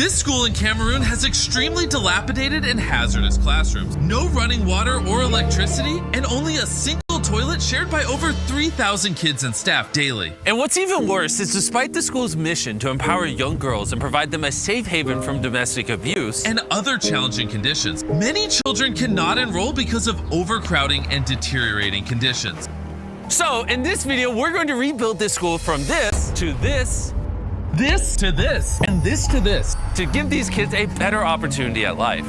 This school in Cameroon has extremely dilapidated and hazardous classrooms, no running water or electricity, and only a single toilet shared by over 3,000 kids and staff daily. And what's even worse is despite the school's mission to empower young girls and provide them a safe haven from domestic abuse and other challenging conditions, many children cannot enroll because of overcrowding and deteriorating conditions. So in this video, we're going to rebuild this school from this to this, this to this, and this to this, to give these kids a better opportunity at life.